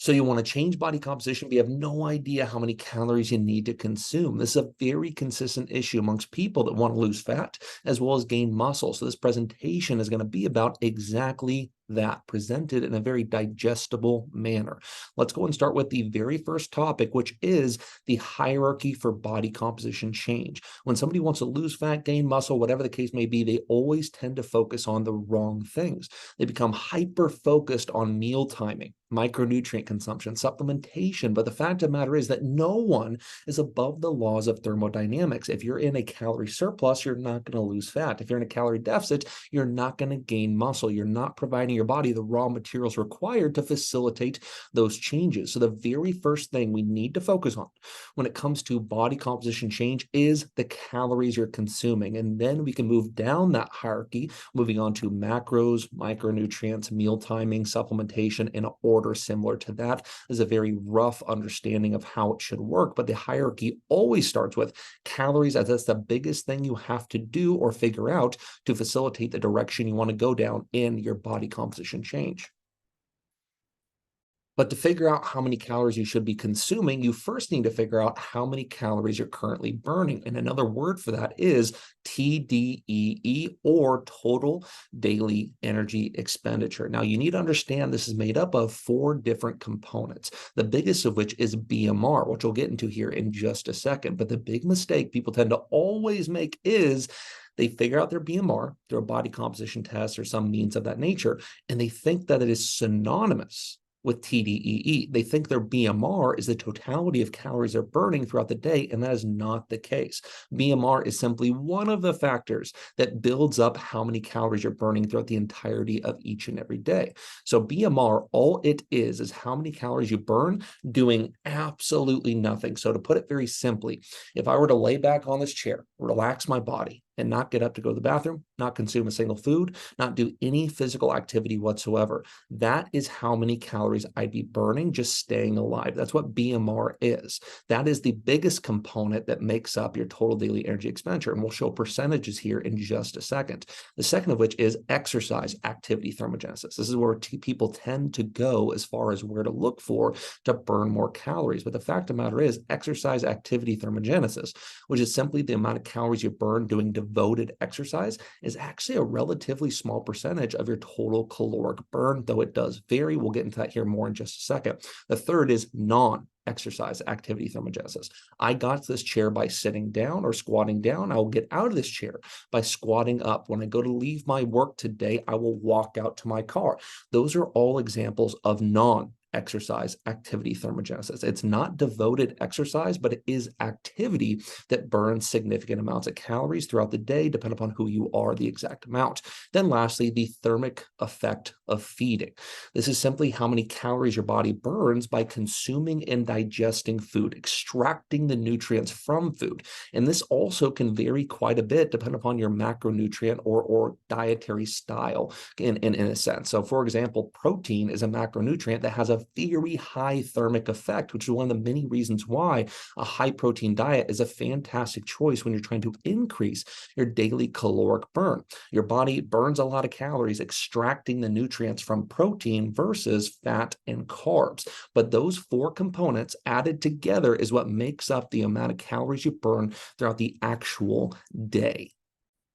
So you want to change body composition, but you have no idea how many calories you need to consume. This is a very consistent issue amongst people that want to lose fat as well as gain muscle. So this presentation is going to be about exactly that, presented in a very digestible manner. Let's go and start with the very first topic, which is the hierarchy for body composition change. When somebody wants to lose fat, gain muscle, whatever the case may be, they always tend to focus on the wrong things. They become hyper focused on meal timing, micronutrient consumption, supplementation. But the fact of the matter is that no one is above the laws of thermodynamics. If you're in a calorie surplus, you're not going to lose fat. If you're in a calorie deficit, you're not going to gain muscle. You're not providing your body the raw materials required to facilitate those changes. So the very first thing we need to focus on when it comes to body composition change is the calories you're consuming. And then we can move down that hierarchy, moving on to macros, micronutrients, meal timing, supplementation in an order similar to that. This is a very rough understanding of how it should work, but the hierarchy always starts with calories, as that's the biggest thing you have to do or figure out to facilitate the direction you want to go down in your body composition change. But to figure out how many calories you should be consuming, you first need to figure out how many calories you're currently burning. And another word for that is TDEE, or total daily energy expenditure. Now, you need to understand this is made up of 4 different components, the biggest of which is BMR, which we'll get into here in just a second. But the big mistake people tend to always make is they figure out their BMR through a body composition test or some means of that nature, and they think that it is synonymous with TDEE. They think their BMR is the totality of calories they're burning throughout the day, and that is not the case. BMR is simply one of the factors that builds up how many calories you're burning throughout the entirety of each and every day. So BMR, all it is how many calories you burn doing absolutely nothing. So to put it very simply, if I were to lay back on this chair, relax my body, and not get up to go to the bathroom, not consume a single food, not do any physical activity whatsoever, that is how many calories I'd be burning just staying alive. That's what BMR is. That is the biggest component that makes up your total daily energy expenditure. And we'll show percentages here in just a second. The second of which is exercise activity thermogenesis. This is where people tend to go as far as where to look for to burn more calories. But the fact of the matter is exercise activity thermogenesis, which is simply the amount of calories you burn doing devoted exercise, is actually a relatively small percentage of your total caloric burn, though it does vary. We'll get into that here more in just a second. The third is non-exercise activity thermogenesis. I got to this chair by sitting down or squatting down. I will get out of this chair by squatting up. When I go to leave my work today, I will walk out to my car. Those are all examples of non-exercise activity thermogenesis. It's not devoted exercise, but it is activity that burns significant amounts of calories throughout the day, depending upon who you are, the exact amount. Then lastly, the thermic effect of feeding. This is simply how many calories your body burns by consuming and digesting food, extracting the nutrients from food. And this also can vary quite a bit depending upon your macronutrient or dietary style in a sense. So for example, protein is a macronutrient that has a very high thermic effect, which is one of the many reasons why a high protein diet is a fantastic choice when you're trying to increase your daily caloric burn. Your body burns a lot of calories extracting the nutrients from protein versus fat and carbs. But those 4 components added together is what makes up the amount of calories you burn throughout the actual day.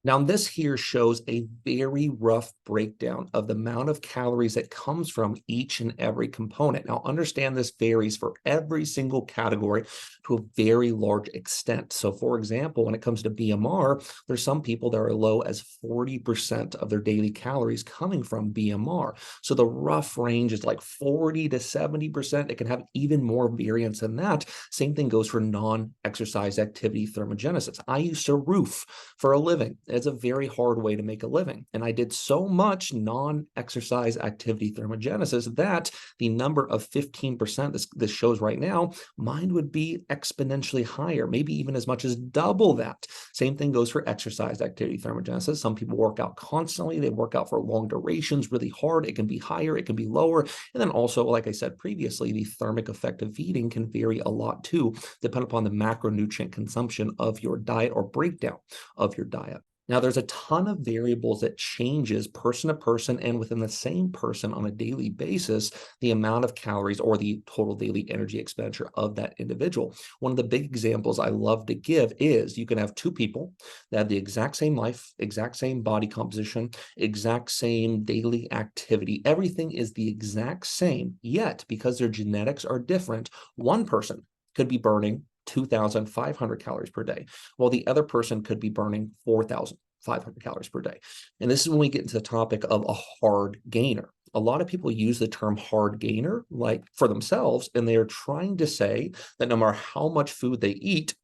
Now, this here shows a very rough breakdown of the amount of calories that comes from each and every component. Now, understand this varies for every single category to a very large extent. So, for example, when it comes to BMR, there's some people that are as low as 40% of their daily calories coming from BMR. So the rough range is like 40 to 70%. It can have even more variance than that. Same thing goes for non-exercise activity thermogenesis. I used to roof for a living. It's a very hard way to make a living. And I did so much non-exercise activity thermogenesis that the number of 15% this shows right now, mine would be exponentially higher, maybe even as much as double that. Same thing goes for exercise activity thermogenesis. Some people work out constantly. They work out for long durations, really hard. It can be higher, it can be lower. And then also, like I said previously, the thermic effect of eating can vary a lot too, depending upon the macronutrient consumption of your diet or breakdown of your diet. Now, there's a ton of variables that changes person to person and within the same person on a daily basis, the amount of calories or the total daily energy expenditure of that individual. One of the big examples I love to give is you can have two people that have the exact same life, exact same body composition, exact same daily activity. Everything is the exact same, yet because their genetics are different, one person could be burning 2,500 calories per day, while the other person could be burning 4,500 calories per day. And this is when we get into the topic of a hard gainer. A lot of people use the term hard gainer like for themselves, and they are trying to say that no matter how much food they eat,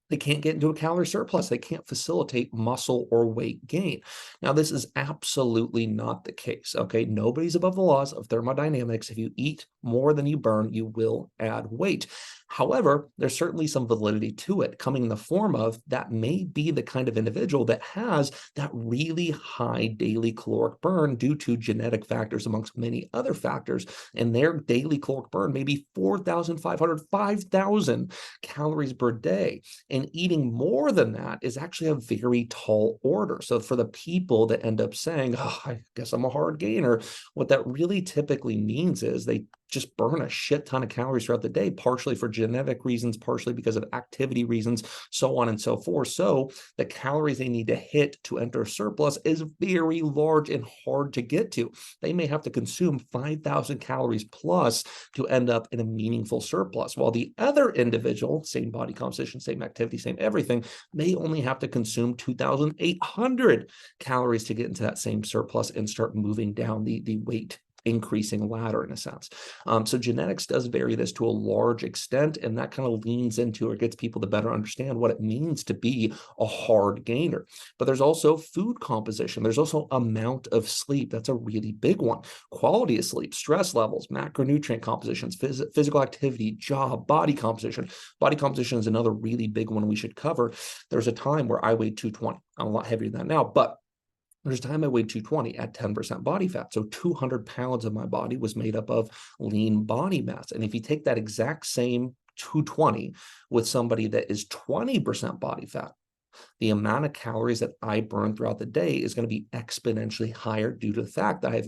they can't get into a calorie surplus. They can't facilitate muscle or weight gain. Now, this is absolutely not the case. Okay. Nobody's above the laws of thermodynamics. If you eat more than you burn, you will add weight. However, there's certainly some validity to it, coming in the form of that may be the kind of individual that has that really high daily caloric burn due to genetic factors, amongst many other factors. And their daily caloric burn may be 4,500, 5,000 calories per day. And eating more than that is actually a very tall order. So for the people that end up saying, oh, I guess I'm a hard gainer, what that really typically means is they just burn a shit ton of calories throughout the day, partially for genetic reasons, partially because of activity reasons, so on and so forth. So the calories they need to hit to enter surplus is very large and hard to get to. They may have to consume 5,000 calories plus to end up in a meaningful surplus, while the other individual, same body composition, same activity, same everything, may only have to consume 2,800 calories to get into that same surplus and start moving down the weight increasing ladder in a sense. So genetics does vary this to a large extent, and that kind of leans into or gets people to better understand what it means to be a hard gainer. But there's also food composition. There's also amount of sleep. That's a really big one. Quality of sleep, stress levels, macronutrient compositions, physical activity, job, body composition. Body composition is another really big one we should cover. There's a time where I weighed 220. I'm a lot heavier than that now, but there's a time I weighed 220 at 10% body fat. So 200 pounds of my body was made up of lean body mass. And if you take that exact same 220 with somebody that is 20% body fat, the amount of calories that I burn throughout the day is going to be exponentially higher due to the fact that I have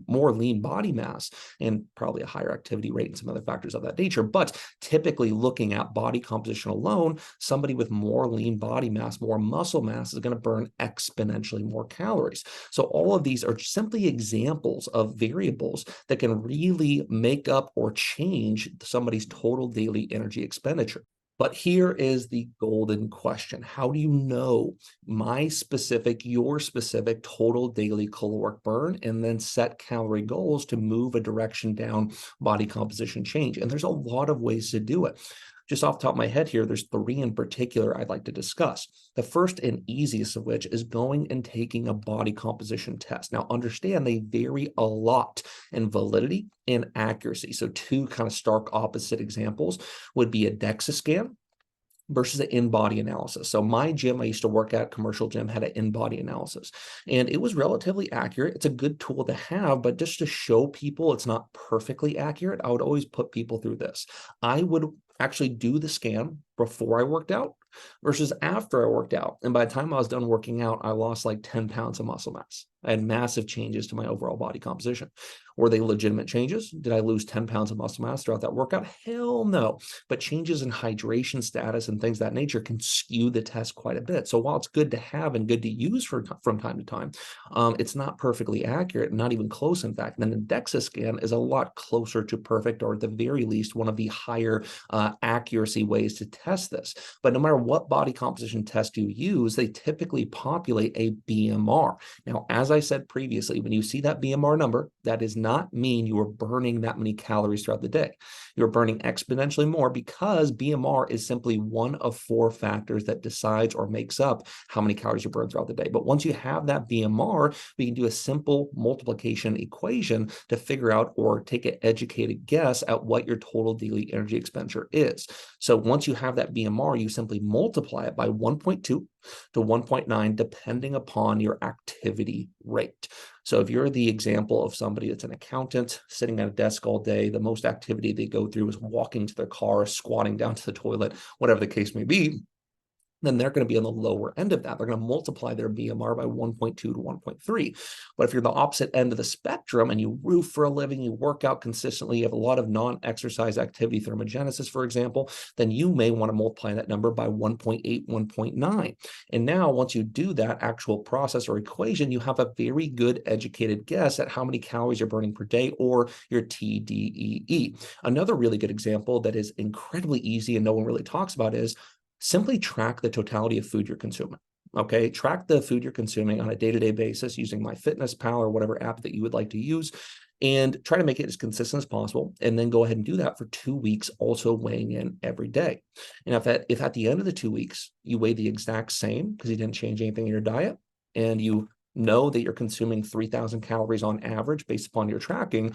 more lean body mass and probably a higher activity rate and some other factors of that nature. But typically looking at body composition alone, somebody with more lean body mass, more muscle mass is going to burn exponentially more calories. So all of these are simply examples of variables that can really make up or change somebody's total daily energy expenditure. But here is the golden question. How do you know your specific total daily caloric burn, and then set calorie goals to move a direction down body composition change? And there's a lot of ways to do it. Just off the top of my head here, there's three in particular I'd like to discuss. The first and easiest of which is going and taking a body composition test. Now, understand they vary a lot in validity and accuracy. So two kind of stark opposite examples would be a DEXA scan versus an in-body analysis. So my gym I used to work at, commercial gym, had an in-body analysis, and it was relatively accurate. It's a good tool to have, but just to show people it's not perfectly accurate, I would always put people through this. I would actually do the scan before I worked out versus after I worked out. And by the time I was done working out, I lost like 10 pounds of muscle mass. I had massive changes to my overall body composition. Were they legitimate changes? Did I lose 10 pounds of muscle mass throughout that workout? Hell no. But changes in hydration status and things of that nature can skew the test quite a bit. So while it's good to have and good to use from time to time, it's not perfectly accurate, not even close, in fact. And then the DEXA scan is a lot closer to perfect, or at the very least, one of the higher accuracy ways to test this. But no matter what body composition test you use, they typically populate a BMR. Now, as I said previously, when you see that BMR number, that does not mean you are burning that many calories throughout the day. You're burning exponentially more because BMR is simply one of four factors that decides or makes up how many calories you burn throughout the day. But once you have that BMR, we can do a simple multiplication equation to figure out or take an educated guess at what your total daily energy expenditure is. So once you have that BMR, you simply multiply it by 1.2 to 1.9, depending upon your activity rate. So if you're the example of somebody that's an accountant sitting at a desk all day, the most activity they go through is walking to their car, squatting down to the toilet, whatever the case may be, then they're going to be on the lower end of that. They're going to multiply their BMR by 1.2 to 1.3. But if you're the opposite end of the spectrum and you roof for a living, you work out consistently, you have a lot of non-exercise activity, thermogenesis, for example, then you may want to multiply that number by 1.8, 1.9. And now once you do that actual process or equation, you have a very good educated guess at how many calories you're burning per day, or your TDEE. Another really good example that is incredibly easy and no one really talks about is simply track the totality of food you're consuming. Okay, track the food you're consuming on a day-to-day basis using MyFitnessPal or whatever app that you would like to use, and try to make it as consistent as possible. And then go ahead and do that for 2 weeks, also weighing in every day. And if at the end of the 2 weeks you weigh the exact same because you didn't change anything in your diet, and you know that you're consuming 3,000 calories on average based upon your tracking,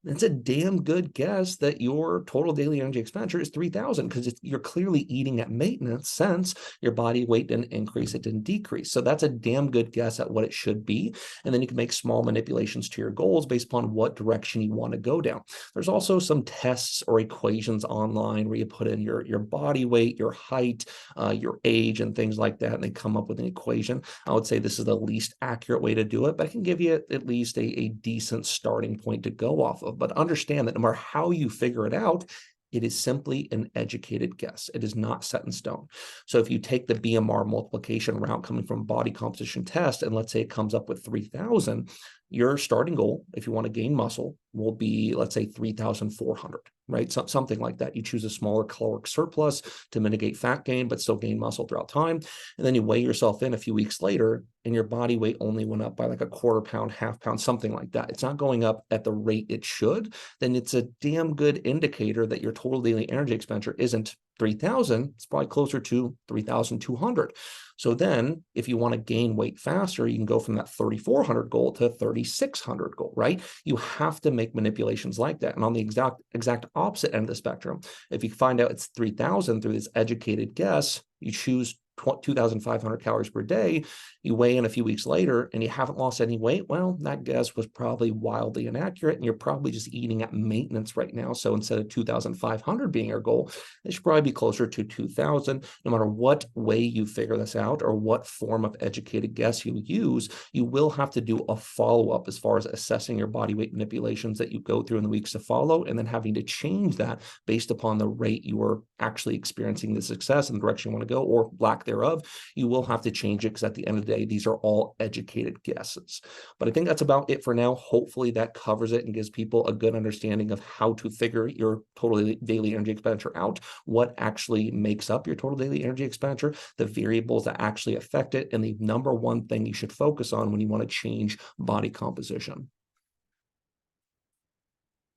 it's a damn good guess that your total daily energy expenditure is 3,000, because you're clearly eating at maintenance since your body weight didn't increase, it didn't decrease. So that's a damn good guess at what it should be. And then you can make small manipulations to your goals based upon what direction you want to go down. There's also some tests or equations online where you put in your body weight, your height, your age, and things like that, and they come up with an equation. I would say this is the least accurate way to do it, but I can give you at least a decent starting point to go off of. But understand that no matter how you figure it out, it is simply an educated guess. It is not set in stone. So if you take the BMR multiplication route coming from body composition test, and let's say it comes up with 3,000, your starting goal, if you want to gain muscle, will be, let's say, 3,400, right? Something like that. You choose a smaller caloric surplus to mitigate fat gain, but still gain muscle throughout time. And then you weigh yourself in a few weeks later, and your body weight only went up by like a quarter pound, half pound, something like that. It's not going up at the rate it should. Then it's a damn good indicator that your total daily energy expenditure isn't 3,000, it's probably closer to 3,200. So then if you want to gain weight faster, you can go from that 3,400 goal to 3,600 goal, right? You have to make manipulations like that. And on the exact opposite end of the spectrum, if you find out it's 3,000 through this educated guess, you choose 2,500 calories per day, you weigh in a few weeks later and you haven't lost any weight, well, that guess was probably wildly inaccurate, and you're probably just eating at maintenance right now. So instead of 2,500 being your goal, it should probably be closer to 2,000. No matter what way you figure this out or what form of educated guess you use, you will have to do a follow-up as far as assessing your body weight manipulations that you go through in the weeks to follow, and then having to change that based upon the rate you are actually experiencing the success and the direction you want to go, or lack thereof. You will have to change it, because at the end of the day, these are all educated guesses. But I think that's about it for now. Hopefully that covers it and gives people a good understanding of how to figure your total daily energy expenditure out, what actually makes up your total daily energy expenditure, the variables that actually affect it, and the number one thing you should focus on when you want to change body composition.